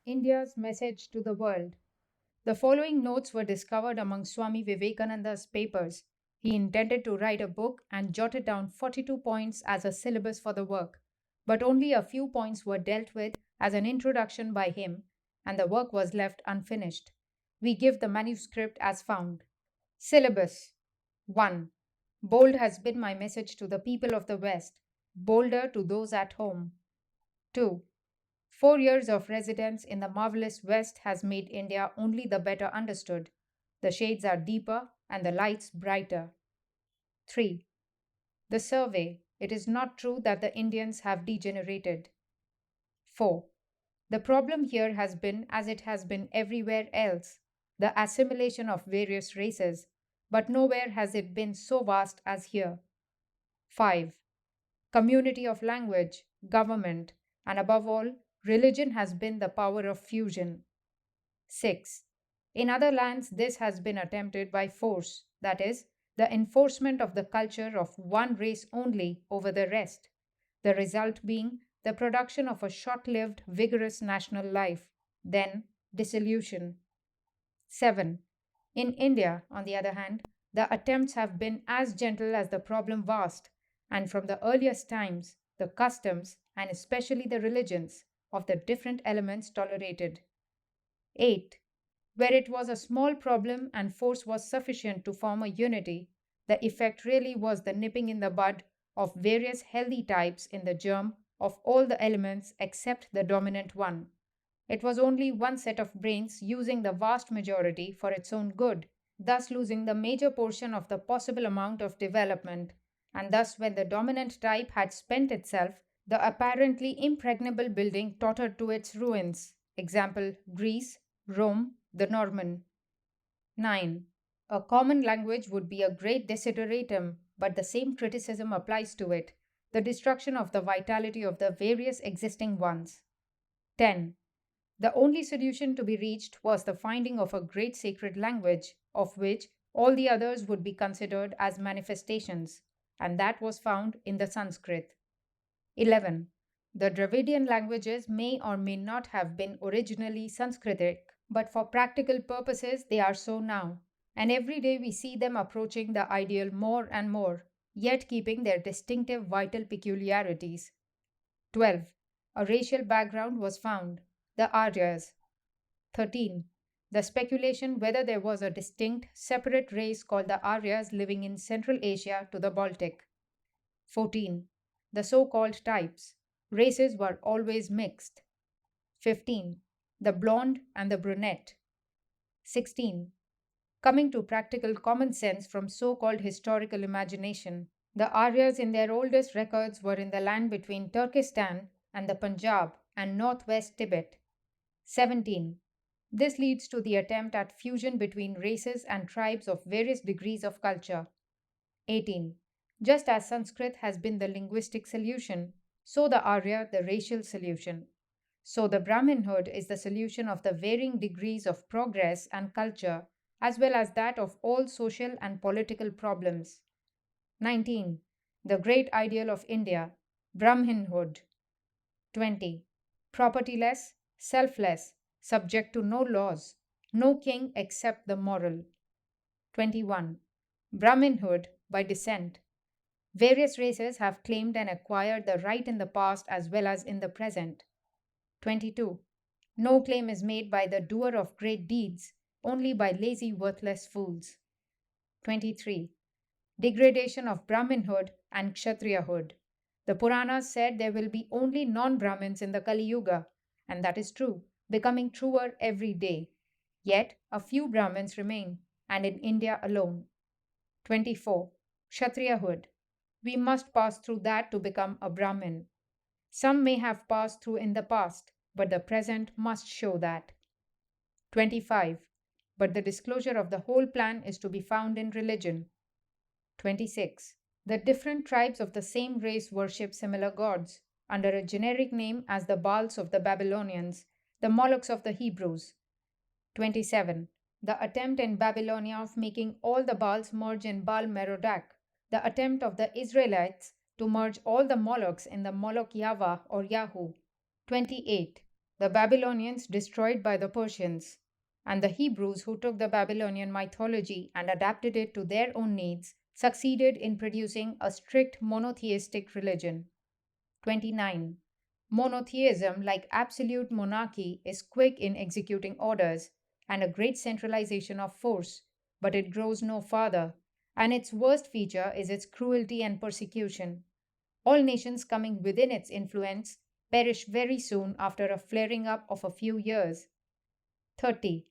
India's message to the world. The following notes were discovered among Swami Vivekananda's papers. He intended to write a book and jotted down 42 points as a syllabus for the work, but only a few points were dealt with as an introduction by him, and the work was left unfinished. We give the manuscript as found. Syllabus 1. Bold has been my message to the people of the West, bolder to those at home. 2. 4 years of residence in the marvelous West has made India only the better understood. The shades are deeper and the lights brighter. 3. The survey. It is not true that the Indians have degenerated. 4. The problem here has been, as it has been everywhere else, the assimilation of various races, but nowhere has it been so vast as here. 5. Community of language, government, and above all, religion has been the power of fusion. 6. In other lands, this has been attempted by force, that is, the enforcement of the culture of one race only over the rest, the result being the production of a short lived, vigorous national life, then dissolution. 7. In India, on the other hand, the attempts have been as gentle as the problem vast, and from the earliest times, the customs, and especially the religions, of the different elements tolerated. 8. Where it was a small problem and force was sufficient to form a unity, the effect really was the nipping in the bud of various healthy types in the germ of all the elements except the dominant one. It was only one set of brains using the vast majority for its own good, thus losing the major portion of the possible amount of development. And thus, when the dominant type had spent itself, the apparently impregnable building tottered to its ruins. Example Greece, Rome, the Norman. 9. A common language would be a great desideratum, but the same criticism applies to it, the destruction of the vitality of the various existing ones. 10. The only solution to be reached was the finding of a great sacred language, of which all the others would be considered as manifestations, and that was found in the Sanskrit. 11. The Dravidian languages may or may not have been originally Sanskritic, but for practical purposes they are so now, and every day we see them approaching the ideal more and more, yet keeping their distinctive vital peculiarities. 12. A racial background was found, the Aryas. 13. The speculation whether there was a distinct, separate race called the Aryas living in Central Asia to the Baltic. 14. The so called types. Races were always mixed. 15. The blonde and the brunette. 16. Coming to practical common sense from so called historical imagination, the Aryas in their oldest records were in the land between Turkestan and the Punjab and northwest Tibet. 17. This leads to the attempt at fusion between races and tribes of various degrees of culture. 18. Just as Sanskrit has been the linguistic solution, so the Arya the racial solution. So the Brahminhood is the solution of the varying degrees of progress and culture, as well as that of all social and political problems. 19. The great ideal of India, Brahminhood. 20. Propertyless, selfless, subject to no laws, no king except the moral. 21. Brahminhood by descent. Various races have claimed and acquired the right in the past as well as in the present. 22. No claim is made by the doer of great deeds, only by lazy, worthless fools. 23. Degradation of Brahminhood and Kshatriyahood. The Puranas said there will be only non Brahmins in the Kali Yuga, and that is true, becoming truer every day. Yet a few Brahmins remain, and in India alone. 24. Kshatriyahood. We must pass through that to become a Brahmin. Some may have passed through in the past, but the present must show that. 25. But the disclosure of the whole plan is to be found in religion. 26. The different tribes of the same race worship similar gods, under a generic name as the Baals of the Babylonians, the Molochs of the Hebrews. 27. The attempt in Babylonia of making all the Baals merge in Baal Merodach, the attempt of the Israelites to merge all the Molochs in the Moloch Yahweh or Yahoo. 28. the Babylonians destroyed by the Persians, and the Hebrews who took the Babylonian mythology and adapted it to their own needs succeeded in producing a strict monotheistic religion. 29. Monotheism, like absolute monarchy, is quick in executing orders and a great centralization of force, but it grows no farther, and its worst feature is its cruelty and persecution. All nations coming within its influence perish very soon after a flaring up of a few years. 30.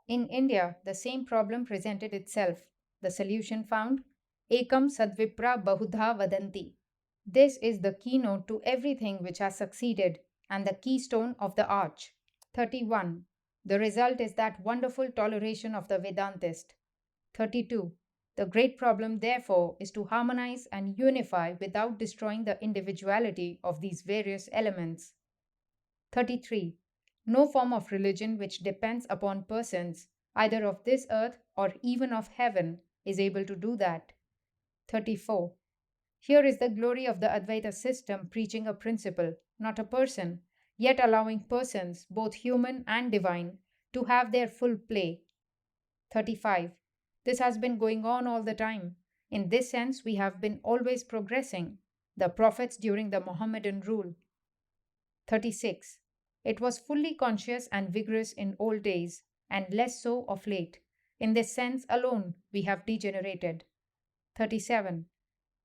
In India, the same problem presented itself. The solution found? Ekam Sadvipra Bahudha Vadanti. This is the keynote to everything which has succeeded and the keystone of the arch. 31. The result is that wonderful toleration of the Vedantist. 32. The great problem, therefore, is to harmonize and unify without destroying the individuality of these various elements. 33. No form of religion which depends upon persons, either of this earth or even of heaven, is able to do that. 34. Here is the glory of the Advaita system preaching a principle, not a person, yet allowing persons, both human and divine, to have their full play. 35. This has been going on all the time. In this sense, we have been always progressing. The prophets during the Mohammedan rule. 36. It was fully conscious and vigorous in old days, and less so of late. In this sense alone, we have degenerated. 37.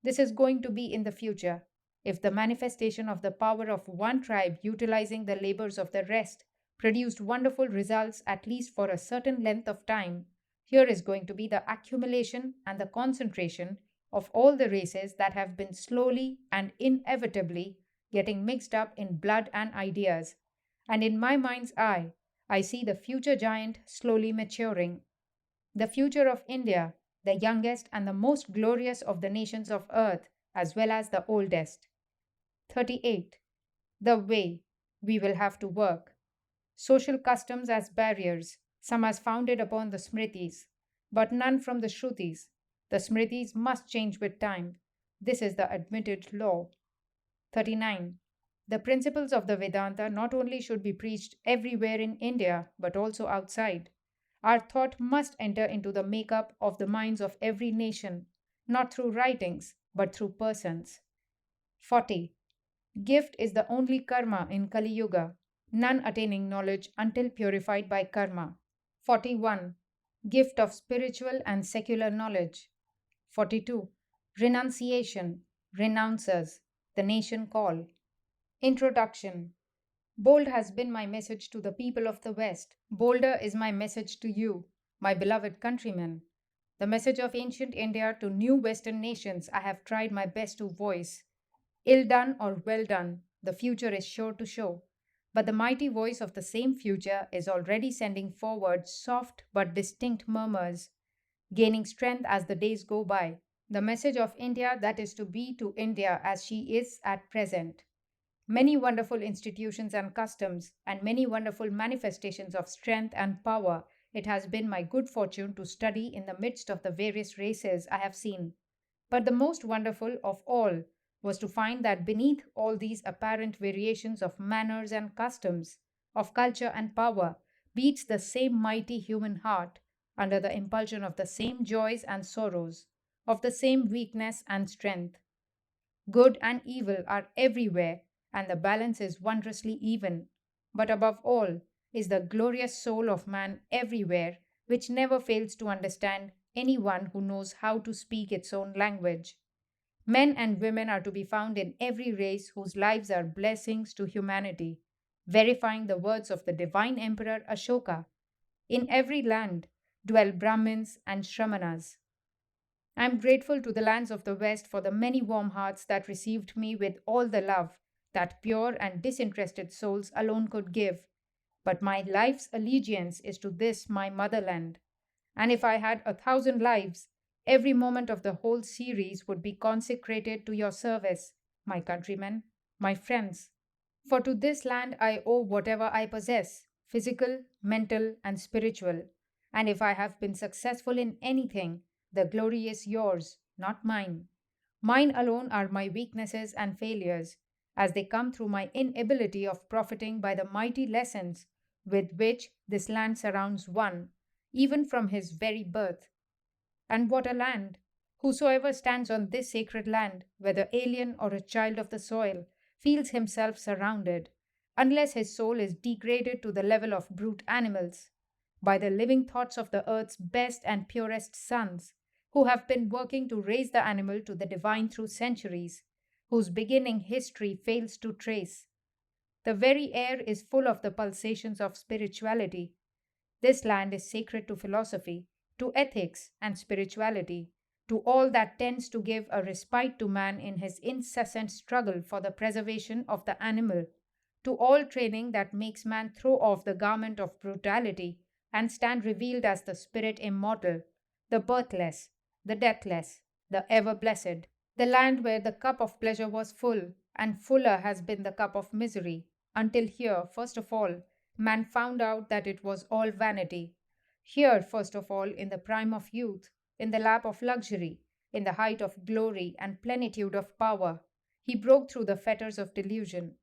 This is going to be in the future. If the manifestation of the power of one tribe utilizing the labors of the rest produced wonderful results at least for a certain length of time, here is going to be the accumulation and the concentration of all the races that have been slowly and inevitably getting mixed up in blood and ideas. And in my mind's eye, I see the future giant slowly maturing. The future of India, the youngest and the most glorious of the nations of earth, as well as the oldest. 38. The way we will have to work. Social customs as barriers, some as founded upon the Smritis, but none from the Shrutis. The Smritis must change with time. This is the admitted law. 39. The principles of the Vedanta not only should be preached everywhere in India, but also outside. Our thought must enter into the makeup of the minds of every nation, not through writings, but through persons. 40. Gift is the only karma in Kali Yuga, none attaining knowledge until purified by karma. 41. Gift of spiritual and secular knowledge. 42. Renunciation, renouncers, the nation call. Introduction. Bold has been my message to the people of the West. Bolder is my message to you, my beloved countrymen. The message of ancient India to new Western nations I have tried my best to voice. Ill done or well done, the future is sure to show. But the mighty voice of the same future is already sending forward soft but distinct murmurs, gaining strength as the days go by. The message of India that is to be to India as she is at present. Many wonderful institutions and customs, and many wonderful manifestations of strength and power it has been my good fortune to study in the midst of the various races I have seen. But the most wonderful of all was to find that beneath all these apparent variations of manners and customs, of culture and power, beats the same mighty human heart, under the impulsion of the same joys and sorrows, of the same weakness and strength. Good and evil are everywhere, and the balance is wondrously even. But above all is the glorious soul of man everywhere, which never fails to understand any one who knows how to speak its own language. Men and women are to be found in every race whose lives are blessings to humanity, verifying the words of the divine Emperor Ashoka. In every land dwell Brahmins and Shramanas. I am grateful to the lands of the West for the many warm hearts that received me with all the love that pure and disinterested souls alone could give. But my life's allegiance is to this my motherland. And if I had 1,000 lives, every moment of the whole series would be consecrated to your service, my countrymen, my friends. For to this land I owe whatever I possess, physical, mental, and spiritual. And if I have been successful in anything, the glory is yours, not mine. Mine alone are my weaknesses and failures. as they come through my inability of profiting by the mighty lessons with which this land surrounds one, even from his very birth. And what a land! Whosoever stands on this sacred land, whether alien or a child of the soil, feels himself surrounded, unless his soul is degraded to the level of brute animals, by the living thoughts of the earth's best and purest sons, who have been working to raise the animal to the divine through centuries, whose beginning history fails to trace. The very air is full of the pulsations of spirituality. This land is sacred to philosophy, to ethics and spirituality, to all that tends to give a respite to man in his incessant struggle for the preservation of the animal, to all training that makes man throw off the garment of brutality and stand revealed as the spirit immortal, the birthless, the deathless, the ever blessed. The land where the cup of pleasure was full, and fuller has been the cup of misery, until here, first of all, man found out that it was all vanity. Here, first of all, in the prime of youth, in the lap of luxury, in the height of glory and plenitude of power, he broke through the fetters of delusion.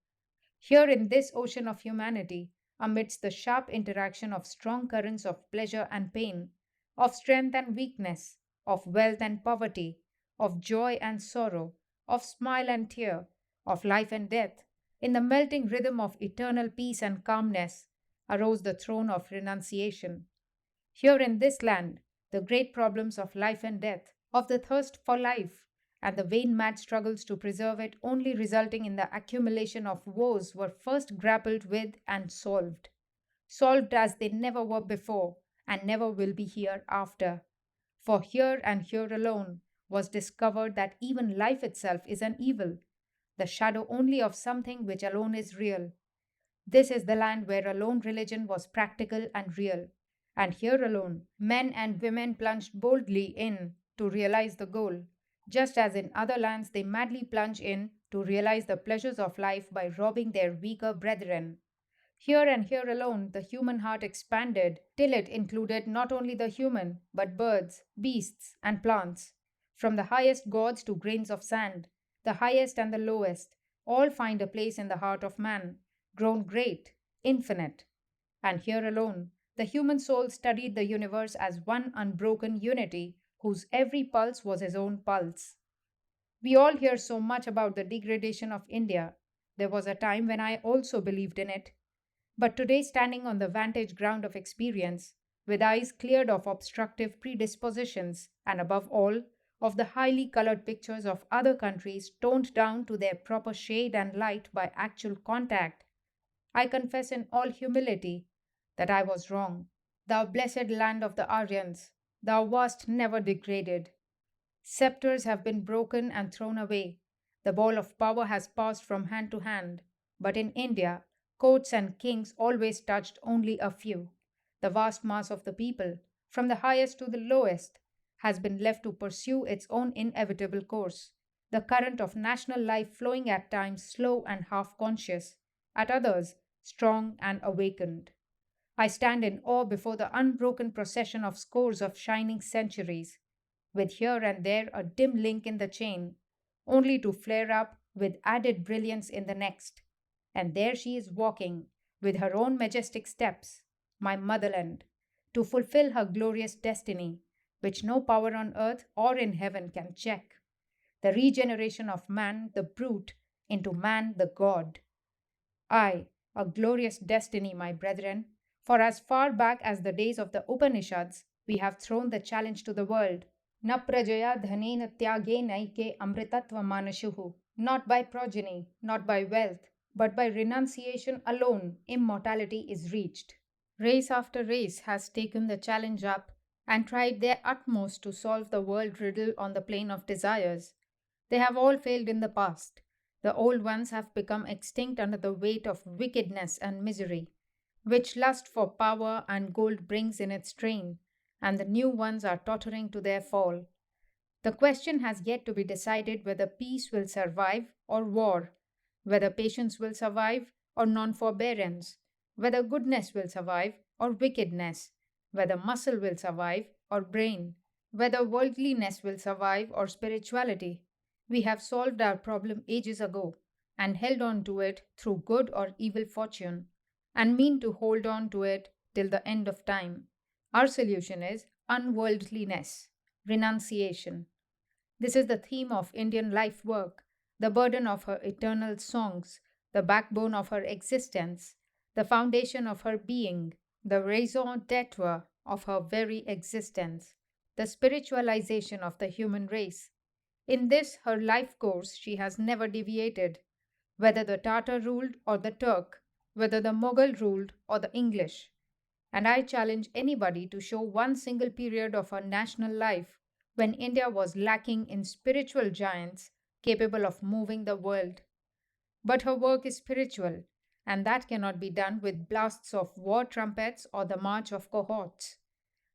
Here, in this ocean of humanity, amidst the sharp interaction of strong currents of pleasure and pain, of strength and weakness, of wealth and poverty, of joy and sorrow, of smile and tear, of life and death, in the melting rhythm of eternal peace and calmness, arose the throne of renunciation. Here in this land, the great problems of life and death, of the thirst for life, and the vain mad struggles to preserve it, only resulting in the accumulation of woes, were first grappled with and solved. Solved as they never were before, and never will be hereafter. For here and here alone was discovered that even life itself is an evil, the shadow only of something which alone is real. This is the land where alone religion was practical and real, and here alone men and women plunged boldly in to realize the goal, just as in other lands they madly plunge in to realize the pleasures of life by robbing their weaker brethren. Here and here alone the human heart expanded till it included not only the human, but birds, beasts, and plants. From the highest gods to grains of sand, the highest and the lowest, all find a place in the heart of man, grown great, infinite. And here alone, the human soul studied the universe as one unbroken unity, whose every pulse was his own pulse. We all hear so much about the degradation of India. There was a time when I also believed in it. But today, standing on the vantage ground of experience, with eyes cleared of obstructive predispositions, and above all, of the highly colored pictures of other countries toned down to their proper shade and light by actual contact, I confess in all humility that I was wrong. Thou blessed land of the Aryans, thou wast never degraded. Sceptres have been broken and thrown away. The ball of power has passed from hand to hand. But in India, courts and kings always touched only a few. The vast mass of the people, from the highest to the lowest, has been left to pursue its own inevitable course, the current of national life flowing at times slow and half conscious, at others strong and awakened. I stand in awe before the unbroken procession of scores of shining centuries, with here and there a dim link in the chain, only to flare up with added brilliance in the next. And there she is walking, with her own majestic steps, my motherland, to fulfill her glorious destiny, which no power on earth or in heaven can check, the regeneration of man the brute into man the God. Aye, a glorious destiny, my brethren, for as far back as the days of the Upanishads, we have thrown the challenge to the world. Na prajaya dhanena tyagena amritatva manashuhu. Not by progeny, not by wealth, but by renunciation alone, immortality is reached. Race after race has taken the challenge up and tried their utmost to solve the world riddle on the plane of desires. They have all failed in the past. The old ones have become extinct under the weight of wickedness and misery, which lust for power and gold brings in its train, and the new ones are tottering to their fall. The question has yet to be decided whether peace will survive or war, whether patience will survive or non-forbearance, whether goodness will survive or wickedness, whether muscle will survive or brain, whether worldliness will survive or spirituality. We have solved our problem ages ago, and held on to it through good or evil fortune, and mean to hold on to it till the end of time. Our solution is unworldliness, renunciation. This is the theme of Indian life work, the burden of her eternal songs, the backbone of her existence, the foundation of her being, the raison d'etre of her very existence, the spiritualization of the human race. In this, her life course, she has never deviated, whether the Tartar ruled or the Turk, whether the Mughal ruled or the English. And I challenge anybody to show one single period of her national life when India was lacking in spiritual giants capable of moving the world. But her work is spiritual, and that cannot be done with blasts of war trumpets or the march of cohorts.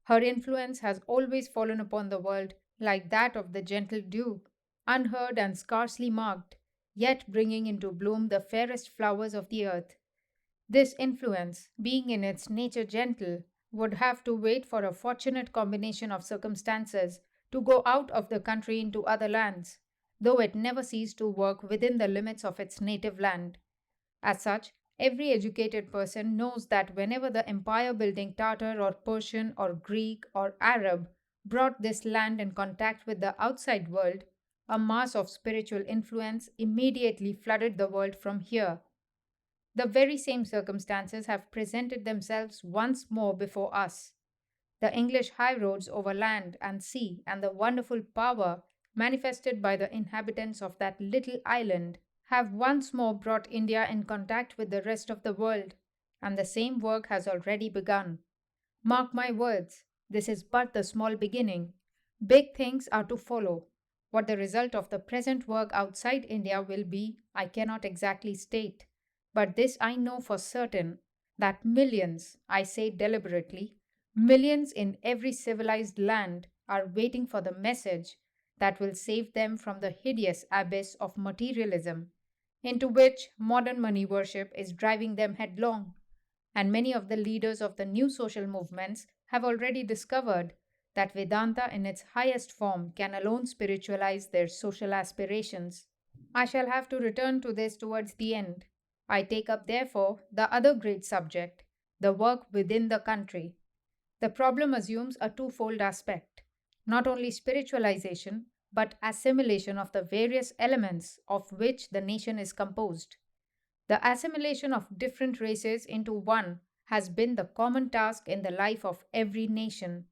Her influence has always fallen upon the world like that of the gentle dew, unheard and scarcely marked, yet bringing into bloom the fairest flowers of the earth. This influence, being in its nature gentle, would have to wait for a fortunate combination of circumstances to go out of the country into other lands, though it never ceased to work within the limits of its native land. As such, every educated person knows that whenever the empire building Tartar or Persian or Greek or Arab brought this land in contact with the outside world, a mass of spiritual influence immediately flooded the world from here. The very same circumstances have presented themselves once more before us. The English highroads over land and sea and the wonderful power manifested by the inhabitants of that little island have once more brought India in contact with the rest of the world, and the same work has already begun. Mark my words, this is but the small beginning. Big things are to follow. What the result of the present work outside India will be, I cannot exactly state. But this I know for certain that millions, I say deliberately, millions in every civilized land are waiting for the message that will save them from the hideous abyss of materialism into which modern money worship is driving them headlong. And many of the leaders of the new social movements have already discovered that Vedanta in its highest form can alone spiritualize their social aspirations. I shall have to return to this towards the end. I take up, therefore, the other great subject, the work within the country. The problem assumes a twofold aspect not only spiritualization, but assimilation of the various elements of which the nation is composed. The assimilation of different races into one has been the common task in the life of every nation.